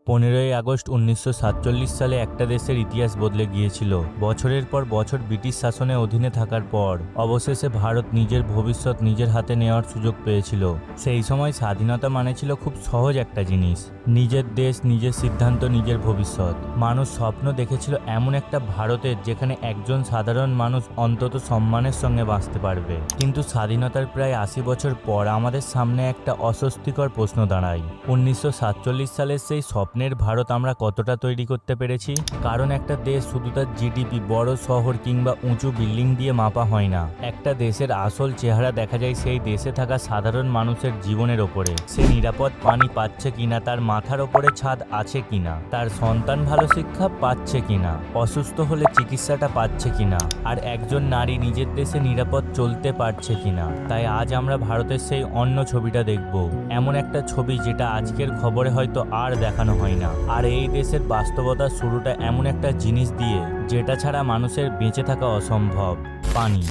15ই August 1947 সালে একটা দেশের ইতিহাস বদলে গিয়েছিল। বছরের পর বছর ব্রিটিশ শাসনের অধীনে থাকার পর অবশেষে ভারত নিজের ভবিষ্যৎ নিজের হাতে নেওয়ার সুযোগ পেয়েছিল। সেই সময় স্বাধীনতা মানে ছিল খুব সহজ একটা জিনিস, নিজের দেশ, নিজের সিদ্ধান্ত, নিজের ভবিষ্যৎ। মানুষ স্বপ্ন দেখেছিল এমন একটা ভারতের যেখানে একজন সাধারণ মানুষ অন্তত সম্মানের সঙ্গে বাঁচতে পারবে। কিন্তু স্বাধীনতার প্রায় 80 বছর পর আমাদের সামনে একটা অস্বস্তিকর প্রশ্ন দাঁড়ায়, 1947 সালের সেই স্বপ্নের ভারত আমরা কতটা তৈরি করতে পেরেছি? কারণ একটা দেশ শুধু তার জিডিপি, বড় শহর কিংবা উঁচু বিল্ডিং দিয়ে মাপা হয় না। একটা দেশের আসল চেহারা দেখা যায় সেই দেশে থাকা সাধারণ মানুষের জীবনের ওপরে। সে নিরাপদ পানি পাচ্ছে কিনা, তার মাথার ওপরে ছাদ আছে কিনা, তার সন্তান ভালো শিক্ষা পাচ্ছে কিনা, অসুস্থ হলে চিকিৎসাটা পাচ্ছে কিনা, আর একজন নারী নিজের দেশে নিরাপদ চলতে পারছে কিনা। তাই আজ আমরা ভারতের সেই অন্য ছবিটা দেখব, এমন একটা ছবি যেটা আজকের খবরে হয়তো আর দেখানো হয় না। আর এই দেশের বাস্তবতার শুরুটা এমন একটা জিনিস দিয়ে যেটা ছাড়া মানুষের বেঁচে থাকা অসম্ভব, পানি।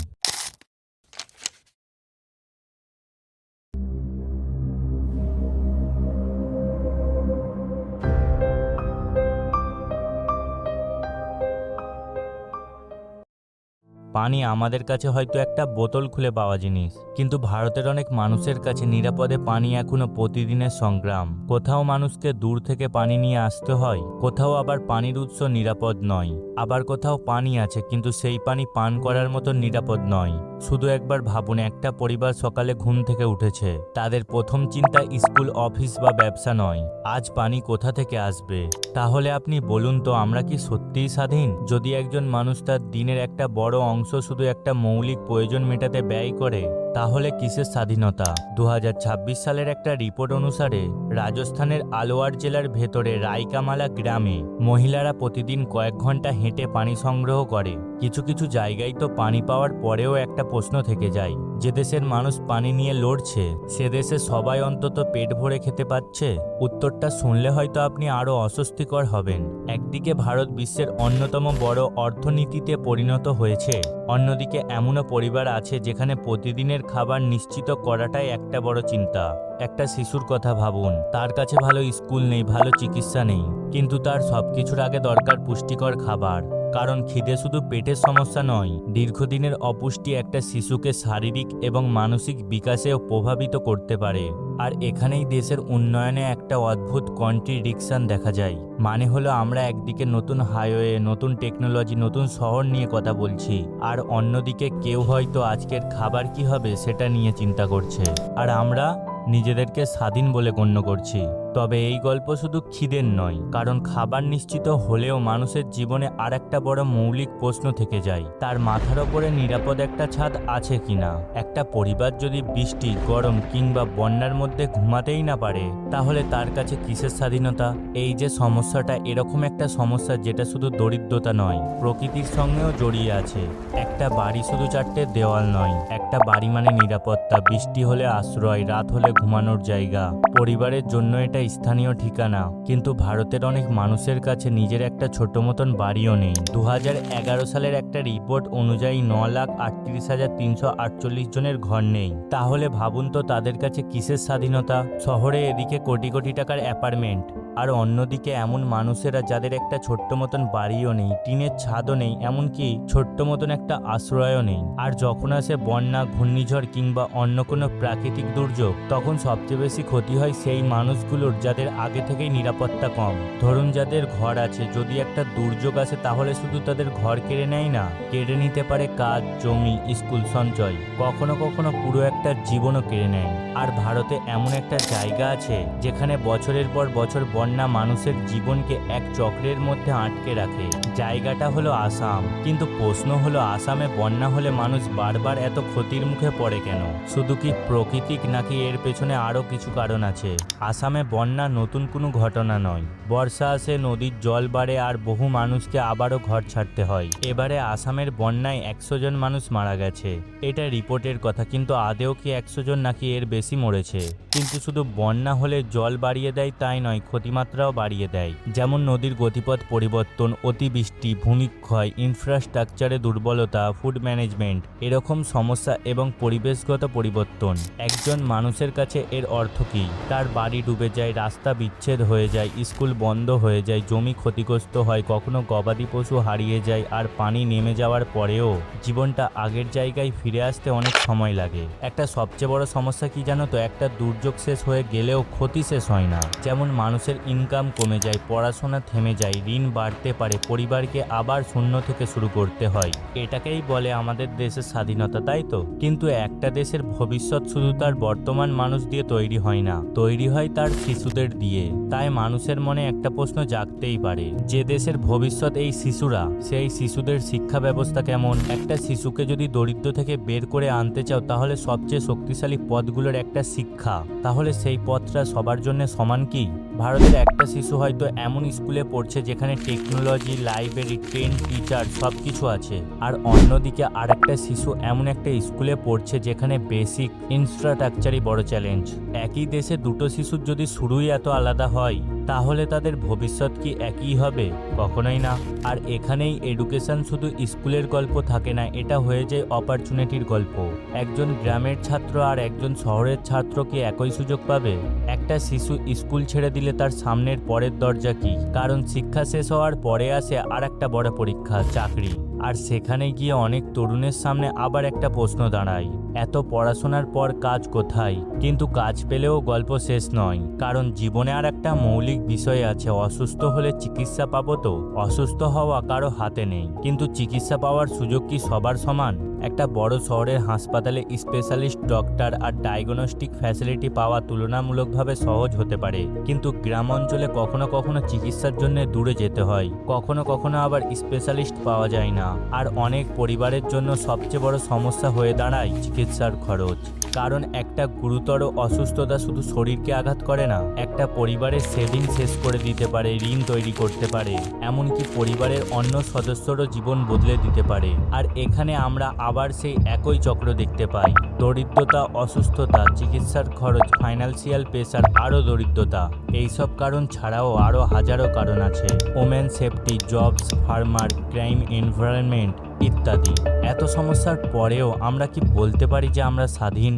পানি আমাদের কাছে হয়তো একটা বোতল খুলে পাওয়া জিনিস, কিন্তু ভারতের অনেক মানুষের কাছে নিরাপদে পানি এখনো প্রতিদিনের সংগ্রাম। কোথাও মানুষকে দূর থেকে পানি নিয়ে আসতে হয়, কোথাও আবার পানির উৎস নিরাপদ নয়, আবার কোথাও পানি আছে কিন্তু সেই পানি পান করার মতো নিরাপদ নয়। শুধু একবার ভাবুন, একটা পরিবার সকালে ঘুম থেকে উঠেছে, তাদের প্রথম চিন্তা স্কুল, অফিস বা ব্যবসা নয়, আজ পানি কোথা থেকে আসবে। তাহলে আপনি বলুন তো, আমরা কি সত্যিই স্বাধীন যদি একজন মানুষ তার দিনের একটা বড় অংশ শুধু একটা মৌলিক প্রয়োজন মেটাতে ব্যয় করে? তাহলে কিসের স্বাধীনতা? 2026 সালের একটা রিপোর্ট অনুসারে রাজস্থানের আলোয়ার জেলার ভেতরে রাইকামালা গ্রামে মহিলারা প্রতিদিন কয়েক ঘন্টা হেঁটে পানি সংগ্রহ করে। কিছু কিছু জায়গায় তো পানি পাওয়ার পরেও একটা প্রশ্ন থেকে যায়, যে দেশের মানুষ পানি নিয়ে লড়ছে সে দেশে সবাই অন্তত পেট ভরে খেতে পাচ্ছে? উত্তরটা শুনলে হয়তো আপনি আরো অস্বস্তিকর হবেন। একদিকে ভারত বিশ্বের অন্যতম বড় অর্থনীতিতে পরিণত হয়েছে, অন্যদিকে এমনও পরিবার আছে যেখানে প্রতিদিনের খাবার নিশ্চিত করাটাই একটা বড় চিন্তা। একটা শিশুর কথা ভাবুন, তার কাছে ভালো স্কুল নেই, ভালো চিকিৎসা নেই, কিন্তু তার সবকিছুর আগে দরকার পুষ্টিকর খাবার। কারণ খিদে শুধু পেটের সমস্যা নয়, দীর্ঘদিনের অপুষ্টি একটা শিশুকে শারীরিক এবং মানসিক বিকাশেও প্রভাবিত করতে পারে। আর এখানেই দেশের উন্নয়নে একটা অদ্ভুত কন্ট্রাডিকশন দেখা যায়। মানে হলো, আমরা একদিকে নতুন হাইওয়ে, নতুন টেকনোলজি, নতুন শহর নিয়ে কথা বলছি, আর অন্যদিকে কেউ হয়তো আজকের খাবার কি হবে সেটা নিয়ে চিন্তা করছে, আর আমরা নিজেদেরকে স্বাধীন বলে গণ্য করছি। তবে এই গল্প শুধু খিদের নয়, কারণ খাবার নিশ্চিত হলেও মানুষের জীবনে আর একটা বড় মৌলিক প্রশ্ন থেকে যায়, তার মাথার ওপরে নিরাপদ একটা ছাদ আছে কিনা। একটা পরিবার যদি বৃষ্টি, গরম কিংবা বন্যার মধ্যে ঘুমাতেই না পারে, তাহলে তার কাছে কিসের স্বাধীনতা? এই যে সমস্যাটা, এরকম একটা সমস্যা যেটা শুধু দরিদ্রতা নয়, প্রকৃতির সঙ্গেও জড়িয়ে আছে। একটা বাড়ি শুধু 4টে দেওয়াল নয়, একটা বাড়ি মানে নিরাপত্তা, বৃষ্টি হলে আশ্রয়, রাত হলে ঘুমানোর জায়গা। পরিবারের জন্য এটা স্থানীয় ঠিকানা, কিন্তু ভারতের অনেক মানুষের কাছে নিজের একটা ছোট মতন বাড়িও নেই। 2011 সালের একটা রিপোর্ট অনুযায়ী 9,38,348 জনের ঘর নেই। তাহলে ভাবুন তো, তাদের কাছে কিসের স্বাধীনতা? শহরে এদিকে কোটি কোটি টাকার অ্যাপার্টমেন্ট, আর অন্যদিকে এমন মানুষেরা যাদের একটা ছোট্ট মতন বাড়িও নেই, টিনের ছাদও নেই, এমনকি ছোট্ট মতন একটা আশ্রয়ও নেই। আর যখন আসে বন্যা, ঘূর্ণিঝড় কিংবা অন্য কোনো প্রাকৃতিক দুর্যোগ, তখন সবচেয়ে বেশি ক্ষতি হয় সেই মানুষগুলোর যাদের আগে থেকেই নিরাপত্তা কম। ধরুন, যাদের ঘর আছে, যদি একটা দুর্যোগ আসে তাহলে শুধু তাদের ঘর কেড়ে নেয় না, কেড়ে নিতে পারে কাজ, জমি, স্কুল, সঞ্চয়, কখনো কখনো পুরো একটা জীবনও কেড়ে নেয়। আর ভারতে এমন একটা জায়গা আছে যেখানে বছরের পর বছর বন্যা মানুষের জীবনকে এক চক্রের মধ্যে আটকে রাখে। জায়গাটা হলো আসাম। কিন্তু প্রশ্ন হলো, আসামে বন্যা হলে মানুষ বারবার এত ক্ষতির মুখে পড়ে কেন? শুধু কি প্রকৃতিক, নাকি এর পেছনে আরো কিছু কারণ আছে? আসামে বন্যা নতুন কোনো ঘটনা নয়। বর্ষা আসে, নদীর জল বাড়ে, আর বহু মানুষকে আবারও ঘর ছাড়তে হয়। এবারে আসামের বন্যায় 100 জন মানুষ মারা গেছে, এটা রিপোর্টের কথা, কিন্তু আদেও কি 100 জন নাকি এর বেশি মরেছে? কিন্তু শুধু বন্যা হলে জল বাড়িয়ে দেয় তাই নয়, ক্ষতিমাত্রাও বাড়িয়ে দেয়। যেমন নদীর গতিপথ পরিবর্তন, অতিবৃষ্টি, ভূমিক্ষয়, ইনফ্রাস্ট্রাকচারে দুর্বলতা, ফুড ম্যানেজমেন্ট, এরকম সমস্যা এবং পরিবেশগত পরিবর্তন। একজন মানুষের কাছে এর অর্থ কি? তার বাড়ি ডুবে যায়, যায়, রাস্তা বিচ্ছেদ হয়ে যায়, স্কুল বন্ধ হয়ে যায়, জমি ক্ষতিগ্রস্ত হয়, কখনো গবাদি পশু হারিয়ে যায়, আর পানি নেমে যাওয়ার পরেও জীবনটা আগের জায়গায় ফিরে আসতে অনেক সময় লাগে। একটা সবচেয়ে বড় সমস্যা কি জানো তো, একটা দুর্যোগ শেষ হয়ে গেলেও ক্ষতি শেষ হয় না। যেমন মানুষের ইনকাম কমে যায়, পড়াশোনা থেমে যায়, ঋণ বাড়তে পারে, পরিবারকে আবার শূন্য থেকে শুরু করতে হয়। এটাকেই বলে আমাদের দেশের স্বাধীনতা, তাই তো? কিন্তু একটা দেশের ভবিষ্যৎ শুধু তার বর্তমান মানুষ দিয়ে তৈরি হয় না, তৈরি হয় তার শিশুদের দিয়ে। তাই মানুষের মনে একটা প্রশ্ন জাগতেই পারে, যে দেশের ভবিষ্যৎ এই শিশুরা, সেই শিশুদের শিক্ষা ব্যবস্থা কেমন? একটা শিশুকে যদি দরিদ্র থেকে বের করে আনতে চাও, তাহলে সবচেয়ে শক্তিশালী পথগুলোর একটা শিক্ষা, তাহলে সেই পথটা সবার জন্য সমান কি? ভারতের একটা শিশু হয়তো এমন স্কুলে পড়ছে যেখানে টেকনোলজি, লাইব্রেরি, ট্রেন, টিচার সবকিছু আছে, আর অন্যদিকে আরেকটা শিশু এমন একটা স্কুলে পড়ছে যেখানে বেসিক ইনফ্রাস্ট্রাকচারই বড় চ্যালেঞ্জ। একই দেশে দুটো শিশুর যদি শুরুই এত আলাদা হয়, তাহলে তাদের ভবিষ্যৎ কি একই হবে? কখনোই না। আর এখানেই এডুকেশন শুধু স্কুলের গল্প থাকে না, এটা হয়ে যায় অপরচুনিটির গল্প। একজন গ্রামের ছাত্র আর একজন শহরের ছাত্র কি একই সুযোগ পাবে? একটা শিশু স্কুল ছেড়ে দিলে তার সামনের পরের দরজা কি? কারণ শিক্ষা শেষ হওয়ার পরে আসে আর একটা বড় পরীক্ষা, চাকরি। আর সেখানে গিয়ে অনেক তরুণের সামনে আবার একটা প্রশ্ন দাঁড়ায়, এত পড়াশোনার পর কাজ কোথায়? কিন্তু কাজ পেলেও গল্প শেষ নয়, কারণ জীবনে আর একটা মৌলিক বিষয় আছে, অসুস্থ হলে চিকিৎসা পাবো তো? অসুস্থ হওয়া কারো হাতে নেই, কিন্তু চিকিৎসা পাওয়ার সুযোগ কি সবার সমান? একটা বড় শহরের হাসপাতালে স্পেশালিস্ট ডক্টর আর ডায়াগনস্টিক ফ্যাসিলিটি পাওয়া তুলনামূলকভাবে সহজ হতে পারে, কিন্তু গ্রাম অঞ্চলে কখনো কখনো চিকিৎসার জন্য দূরে যেতে হয়, কখনো কখনো আবার স্পেশালিস্ট পাওয়া যায় না। আর অনেক পরিবারের জন্য সবচেয়ে বড় সমস্যা হয়ে দাঁড়ায় চিকিৎসার খরচ। কারণ একটা গুরুতর অসুস্থতা শুধু শরীরকে আঘাত করে না, একটা পরিবারের সেভিং শেষ করে দিতে পারে, ঋণ তৈরি করতে পারে, এমনকি পরিবারের অন্য সদস্যরও জীবন বদলে দিতে পারে। আর এখানে আমরা আবার সেই একই চক্র দেখতে পাই, দরিদ্রতা, অসুস্থতা, চিকিৎসার খরচ, ফাইন্যান্সিয়াল প্রেসার, আরও দরিদ্রতা। এইসব কারণ ছাড়াও আরও হাজারো কারণ আছে, women safety, jobs, farmer, crime, environment ইত্যাদি। এত সমস্যার পরেও আমরা কি বলতে পারি যে আমরা স্বাধীন?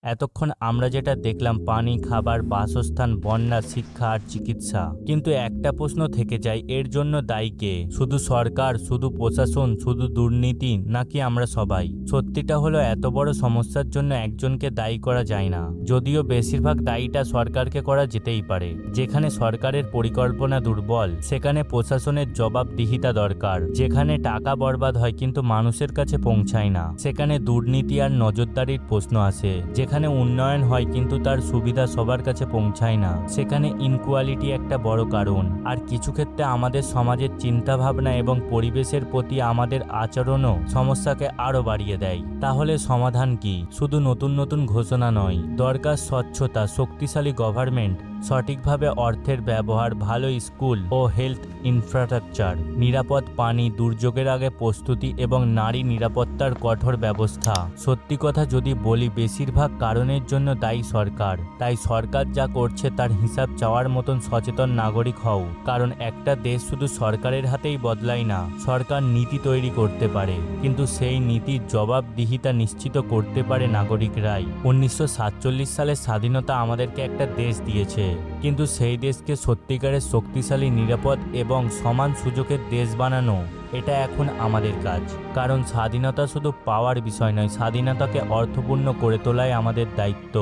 এতক্ষণ আমরা যেটা দেখলাম, পানি, খাবার, বাসস্থান, বন্যা, শিক্ষা আর চিকিৎসা, কিন্তু একটা প্রশ্ন থেকে যায়, এর জন্য দায়ী কে? শুধু সরকার, শুধু প্রশাসন, শুধু দুর্নীতি, নাকি আমরা সবাই? সত্যিটা হলো, এত বড় সমস্যার জন্য একজনকে দায়ী করা যায় না, যদিও বেশিরভাগ দায়ীটা সরকারকে করা যেতেই পারে। যেখানে সরকারের পরিকল্পনা দুর্বল, সেখানে প্রশাসনের জবাবদিহিতা দরকার। যেখানে টাকা বরবাদ হয় কিন্তু মানুষের কাছে পৌঁছায় না, সেখানে দুর্নীতি আর নজরদারির প্রশ্ন আসে। যেখানে উন্নয়ন হয় কিন্তু তার সুবিধা সবার কাছে পৌঁছায় না, সেখানে ইনকোয়ালিটি একটা বড় কারণ। আর কিছু ক্ষেত্রে আমাদের সমাজের চিন্তাভাবনা এবং পরিবেশের প্রতি আমাদের আচরণও সমস্যাকে আরো বাড়িয়ে দেয়। তাহলে সমাধান কি? শুধু নতুন নতুন ঘোষণা নয়, দরকার স্বচ্ছতা, শক্তিশালী গভর্নমেন্ট, সঠিকভাবে অর্থের ব্যবহার, ভালো স্কুল ও হেলথ ইনফ্রাস্ট্রাকচার, নিরাপদ পানি, দুর্যোগের আগে প্রস্তুতি এবং নারী নিরাপত্তার কঠোর ব্যবস্থা। সত্যি কথা যদি বলি, বেশিরভাগ কারণের জন্য দায়ী সরকার। তাই সরকার যা করছে তার হিসাব চাওয়ার মতন সচেতন নাগরিক হও, কারণ একটা দেশ শুধু সরকারের হাতেই বদলায় না। সরকার নীতি তৈরি করতে পারে, কিন্তু সেই নীতির জবাবদিহিতা নিশ্চিত করতে পারে নাগরিকরাই। 1947 সালে স্বাধীনতা আমাদেরকে একটা দেশ দিয়েছে, কিন্তু সেই দেশকে সত্যিকারের শক্তিশালী, নিরাপদ এবং সমান সুযোগের দেশ বানানো, এটা এখন আমাদের কাজ। কারণ স্বাধীনতা শুধু পাওয়ার বিষয় নয়, স্বাধীনতাকে অর্থপূর্ণ করে তোলাই আমাদের দায়িত্ব।